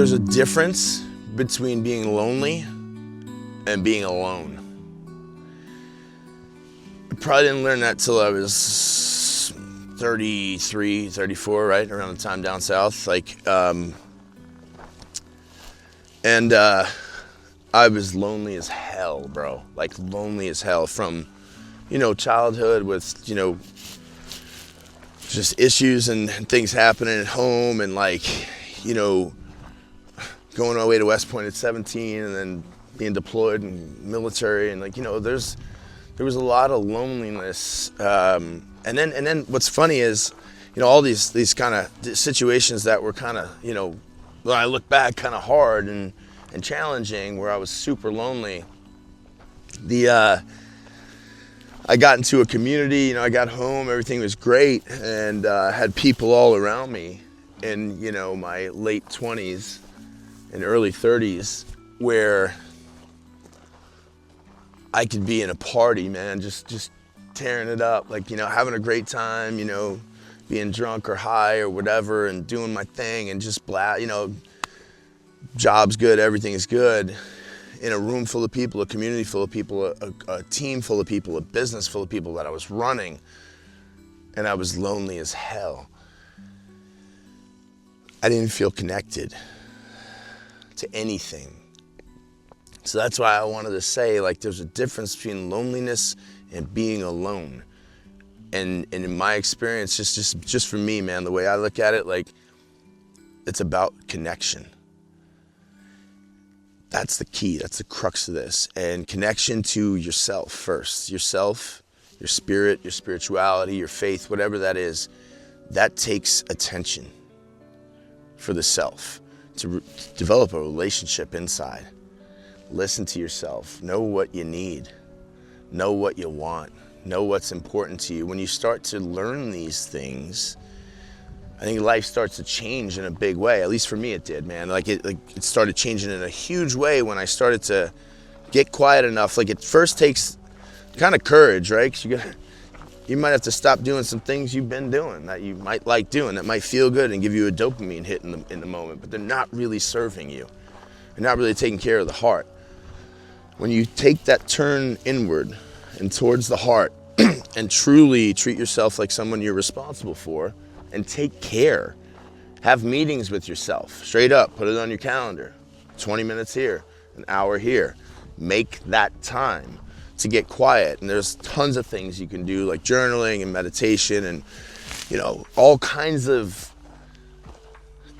There's a difference between being lonely and being alone. I probably didn't learn that till I was 33, 34, right? Around the time down south. I was lonely as hell, bro. Like lonely as hell from, childhood with, just issues and things happening at home and going away to West Point at 17 and then being deployed in military and there was a lot of loneliness. And then what's funny is, all these kind of situations that were kind of, when I look back, kind of hard and challenging, where I was super lonely. I got into a community, I got home, everything was great, and had people all around me in, my late 20s and early 30s, where I could be in a party, man, just tearing it up, having a great time, being drunk or high or whatever, and doing my thing, and just job's good, everything is good, in a room full of people, a community full of people, a team full of people, a business full of people that I was running, and I was lonely as hell. I didn't feel connected to anything. So that's why I wanted to say, there's a difference between loneliness and being alone. And in my experience, just for me, man, the way I look at it, it's about connection. That's the key, that's the crux of this. And connection to yourself first. Yourself, your spirit, your spirituality, your faith, whatever that is, that takes attention for the self. To develop a relationship inside. Listen to yourself, know what you need, know what you want, know what's important to you. When you start to learn these things, I think life starts to change in a big way. At least for me it did, man. It started changing in a huge way when I started to get quiet enough. It first takes kind of courage, right? 'Cause you might have to stop doing some things you've been doing that you might like doing, that might feel good and give you a dopamine hit in the moment, but they're not really serving you. They're not really taking care of the heart. When you take that turn inward and towards the heart and truly treat yourself like someone you're responsible for, and take care. Have meetings with yourself, straight up, put it on your calendar. 20 minutes here, an hour here. Make that time to get quiet. And there's tons of things you can do, like journaling and meditation and, all kinds of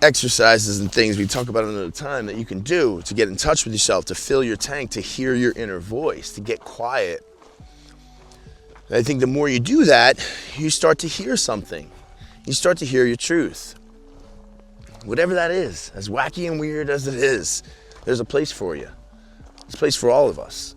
exercises and things we talk about another time that you can do to get in touch with yourself, to fill your tank, to hear your inner voice, to get quiet. And I think the more you do that, you start to hear something. You start to hear your truth. Whatever that is, as wacky and weird as it is, there's a place for you. There's a place for all of us.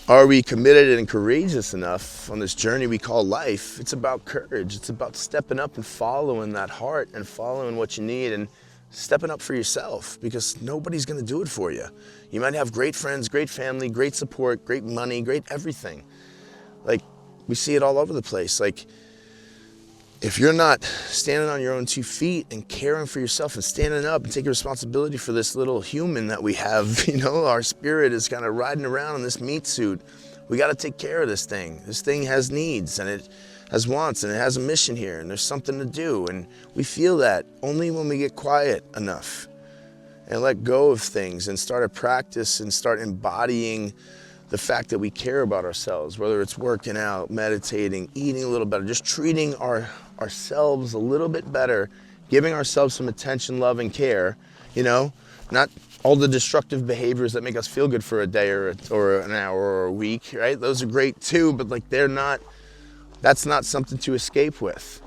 Are we committed and courageous enough on this journey we call life? It's about courage. It's about stepping up and following that heart and following what you need and stepping up for yourself, because nobody's going to do it for you. You might have great friends, great family, great support, great money, great everything. We see it all over the place. If you're not standing on your own 2 feet and caring for yourself and standing up and taking responsibility for this little human that we have, our spirit is kind of riding around in this meat suit. We got to take care of this thing. This thing has needs and it has wants and it has a mission here and there's something to do. And we feel that only when we get quiet enough and let go of things and start a practice and start embodying the fact that we care about ourselves, whether it's working out, meditating, eating a little better, just treating ourselves a little bit better, giving ourselves some attention, love, and care, not all the destructive behaviors that make us feel good for a day or an hour or a week, right? Those are great too, but that's not something to escape with.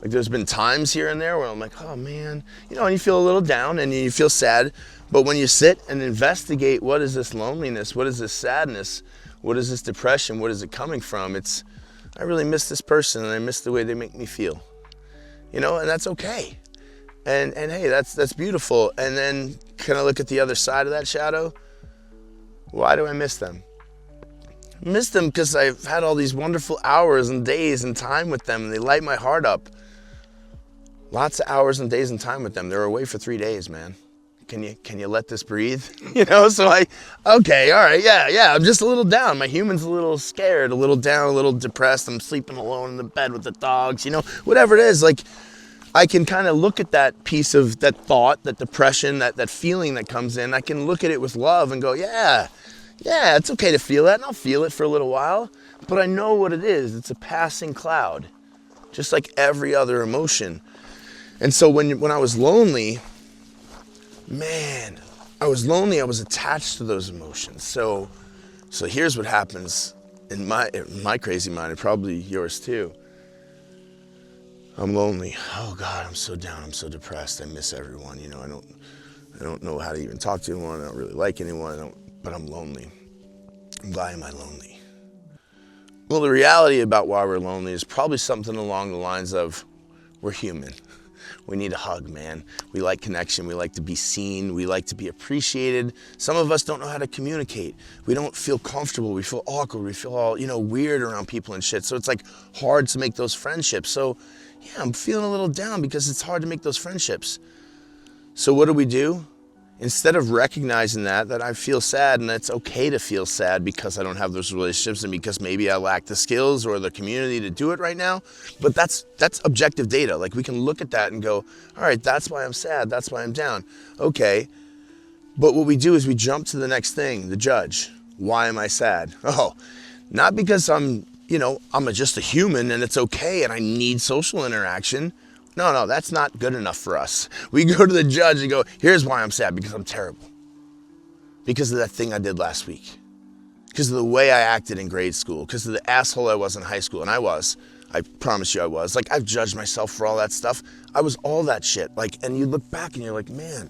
There's been times here and there where I'm like, oh man, and you feel a little down and you feel sad. But when you sit and investigate, what is this loneliness? What is this sadness? What is this depression? What is it coming from? I really miss this person and I miss the way they make me feel. And that's okay. And hey, that's beautiful. And then kind of look at the other side of that shadow. Why do I miss them? I miss them because I've had all these wonderful hours and days and time with them and they light my heart up. Lots of hours and days and time with them. They're away for 3 days, man. can you let this breathe? So okay, all right, yeah, I'm just a little down. My human's a little scared, a little down, a little depressed. I'm sleeping alone in the bed with the dogs, whatever it is. Like, I can kind of look at that piece of that thought, that depression, that feeling that comes in. I can look at it with love and go, yeah, it's okay to feel that, and I'll feel it for a little while. But I know what it is. It's a passing cloud, just like every other emotion. And so when I was lonely, man, I was attached to those emotions. So here's what happens in my crazy mind, and probably yours too. I'm lonely. Oh God, I'm so down. I'm so depressed. I miss everyone. I don't know how to even talk to anyone. I don't really like anyone. But I'm lonely. Why am I lonely? Well, the reality about why we're lonely is probably something along the lines of we're human. We need a hug, man. We like connection. We like to be seen. We like to be appreciated. Some of us don't know how to communicate. We don't feel comfortable. We feel awkward. We feel all, weird around people and shit. So it's like hard to make those friendships. So yeah, I'm feeling a little down because it's hard to make those friendships. So what do? Instead of recognizing that I feel sad, and it's okay to feel sad because I don't have those relationships and because maybe I lack the skills or the community to do it right now. But that's objective data. Like, we can look at that and go, all right, that's why I'm sad. That's why I'm down. Okay. But what we do is we jump to the next thing, the judge. Why am I sad? Oh, not because I'm just a human and it's okay and I need social interaction. No, that's not good enough for us. We go to the judge and go, here's why I'm sad, because I'm terrible. Because of that thing I did last week. Because of the way I acted in grade school. Because of the asshole I was in high school. And I was. I promise you I was. Like, I've judged myself for all that stuff. I was all that shit. Like, and you look back and you're like, man,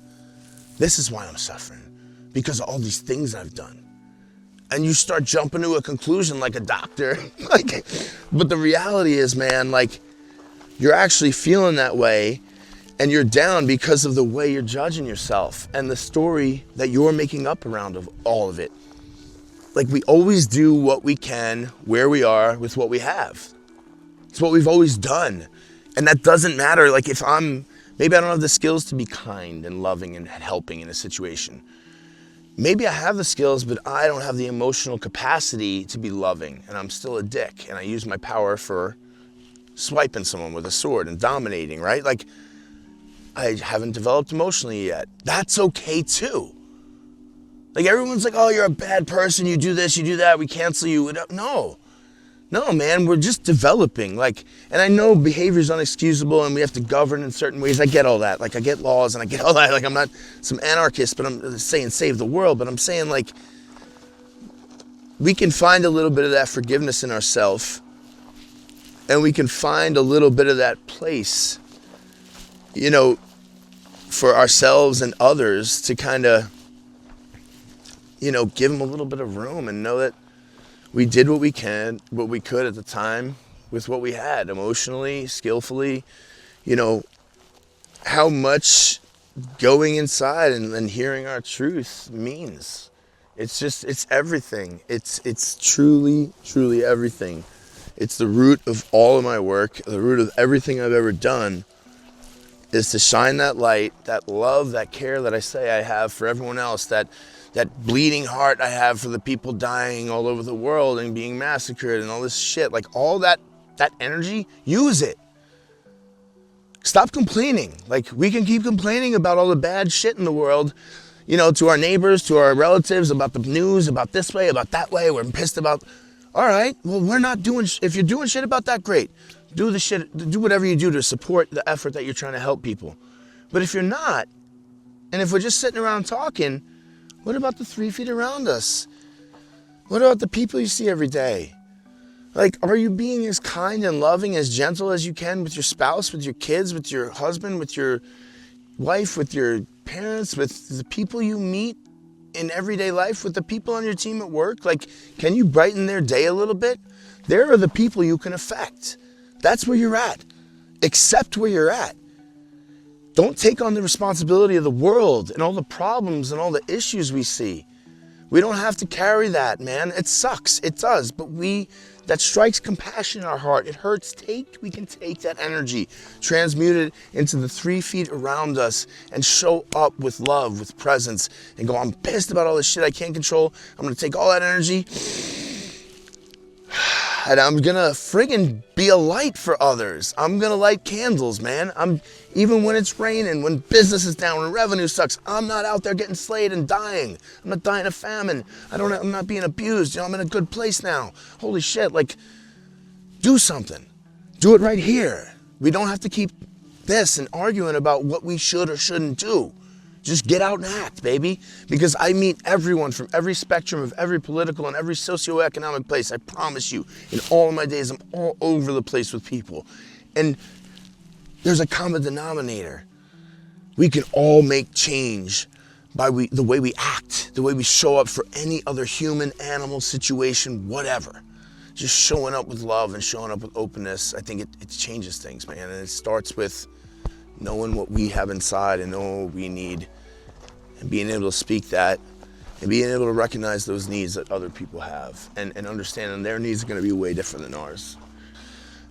this is why I'm suffering. Because of all these things I've done. And you start jumping to a conclusion like a doctor. But the reality is, man, you're actually feeling that way, and you're down because of the way you're judging yourself and the story that you're making up around of all of it. Like, we always do what we can, where we are, with what we have. It's what we've always done. And that doesn't matter. Like, maybe I don't have the skills to be kind and loving and helping in a situation. Maybe I have the skills, but I don't have the emotional capacity to be loving, and I'm still a dick, and I use my power for swiping someone with a sword and dominating, right? Like, I haven't developed emotionally yet. That's okay too. Like, everyone's like, oh, you're a bad person, you do this, you do that, we cancel you. No, man, we're just developing. And I know behavior's unexcusable and we have to govern in certain ways. I get all that. Like, I get laws and I get all that. Like, I'm not some anarchist, but I'm saying save the world. But I'm saying, we can find a little bit of that forgiveness in ourselves. And we can find a little bit of that place, for ourselves and others to kind of, give them a little bit of room and know that we did what we could at the time with what we had, emotionally, skillfully, how much going inside and hearing our truth means. It's everything. It's truly, truly everything. It's the root of all of my work, the root of everything I've ever done, is to shine that light, that love, that care that I say I have for everyone else, that bleeding heart I have for the people dying all over the world and being massacred and all this shit. Like, all that energy, use it. Stop complaining. Like, we can keep complaining about all the bad shit in the world, to our neighbors, to our relatives, about the news, about this way, about that way. We're pissed about... All right, well, we're not doing... If you're doing shit about that, great. Do the shit, do whatever you do to support the effort that you're trying to help people. But if you're not, and if we're just sitting around talking, what about the 3 feet around us? What about the people you see every day? Like, are you being as kind and loving, as gentle as you can with your spouse, with your kids, with your husband, with your wife, with your parents, with the people you meet in everyday life, with the people on your team at work? Like, can you brighten their day a little bit? There are the people you can affect. That's where you're at. Accept where you're at. Don't take on the responsibility of the world and all the problems and all the issues we see. We don't have to carry that, man. It sucks. It does. But that strikes compassion in our heart. It hurts. We can take that energy, transmute it into the 3 feet around us, and show up with love, with presence, and go, I'm pissed about all this shit I can't control. I'm going to take all that energy, and I'm going to friggin' be a light for others. I'm going to light candles, man. Even when it's raining, when business is down, when revenue sucks, I'm not out there getting slayed and dying. I'm not dying of famine. I'm not being abused. I'm in a good place now. Holy shit, do something. Do it right here. We don't have to keep this and arguing about what we should or shouldn't do. Just get out and act, baby. Because I meet everyone from every spectrum of every political and every socioeconomic place. I promise you, in all of my days, I'm all over the place with people. And there's a common denominator. We can all make change by the way we act, the way we show up for any other human, animal, situation, whatever. Just showing up with love and showing up with openness, I think it changes things, man. And it starts with knowing what we have inside and knowing what we need, and being able to speak that, and being able to recognize those needs that other people have, and understanding their needs are going to be way different than ours.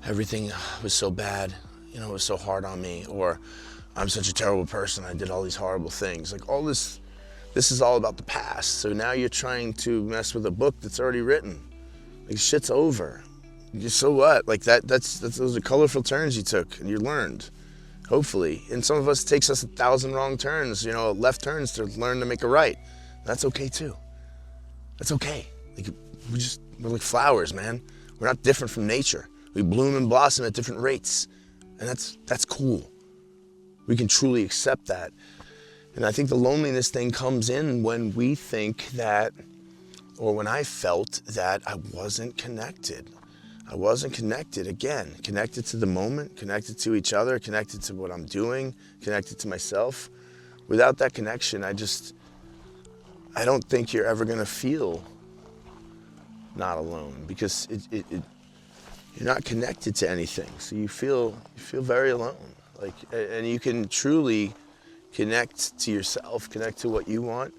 Everything was so bad, it was so hard on me, or I'm such a terrible person, I did all these horrible things. All this is all about the past. So now you're trying to mess with a book that's already written. Shit's over. So what? Those are colorful turns you took and you learned. Hopefully. And some of us, it takes us 1,000 wrong turns, left turns to learn to make a right. That's okay too. That's okay. We're like flowers, man. We're not different from nature. We bloom and blossom at different rates. And that's cool. We can truly accept that. And I think the loneliness thing comes in when we think that, or when I felt that I wasn't connected. I wasn't connected, again, connected to the moment, connected to each other, connected to what I'm doing, connected to myself. Without that connection, I don't think you're ever gonna feel not alone, because you're not connected to anything. So you feel very alone. And you can truly connect to yourself, connect to what you want,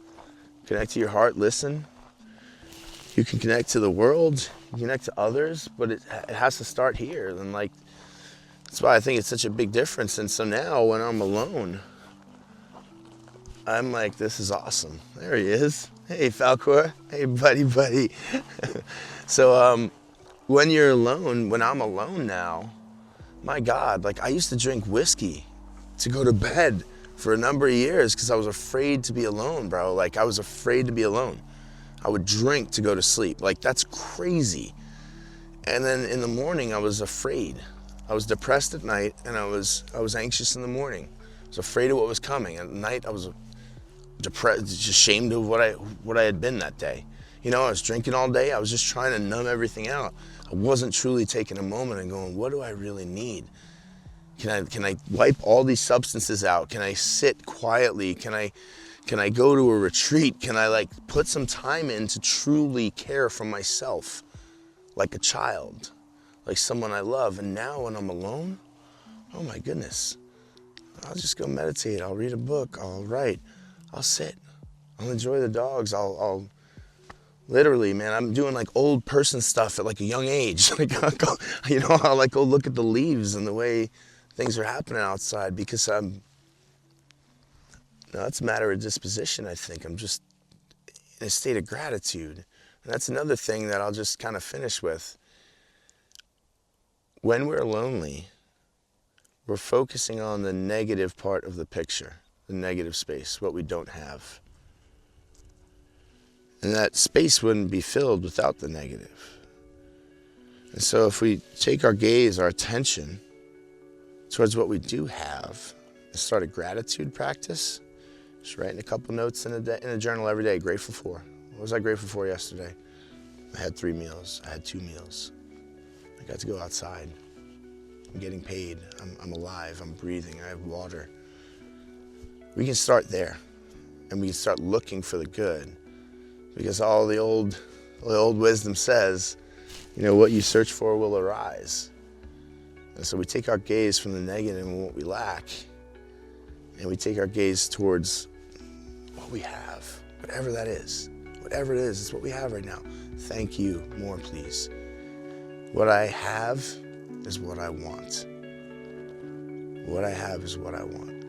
connect to your heart, listen. You can connect to the world, you can connect to others, but it has to start here. And that's why I think it's such a big difference. And so now when I'm alone, I'm like, this is awesome. There he is. Hey, Falcor. Hey, buddy. So when you're alone, when I'm alone now, my God, I used to drink whiskey to go to bed for a number of years because I was afraid to be alone, bro. I was afraid to be alone. I would drink to go to sleep. That's crazy. And then in the morning, I was afraid. I was depressed at night, and I was anxious in the morning. I was afraid of what was coming. At night, I was depressed, just ashamed of what I had been that day. I was drinking all day. I was just trying to numb everything out. I wasn't truly taking a moment and going, what do I really need? Can I wipe all these substances out? Can I sit quietly? Can I go to a retreat? Can I put some time in to truly care for myself like a child, like someone I love? And now when I'm alone, oh my goodness, I'll just go meditate. I'll read a book. I'll write. I'll sit. I'll enjoy the dogs. I'll literally, man, I'm doing old person stuff at a young age. I'll go look at the leaves and the way things are happening outside, because it's a matter of disposition, I think. I'm just in a state of gratitude. And that's another thing that I'll just kind of finish with. When we're lonely, we're focusing on the negative part of the picture, the negative space, what we don't have. And that space wouldn't be filled without the negative. And so if we take our gaze, our attention towards what we do have, and start a gratitude practice, just writing a couple notes in a journal every day. Grateful for. What was I grateful for yesterday? I had 3 meals. I had 2 meals. I got to go outside. I'm getting paid. I'm alive. I'm breathing. I have water. We can start there, and we can start looking for the good, because all the old wisdom says, what you search for will arise. And so we take our gaze from the negative and what we lack, and we take our gaze towards what we have, whatever that is, whatever it is, it's what we have right now. Thank you, more please. What I have is what I want. What I have is what I want.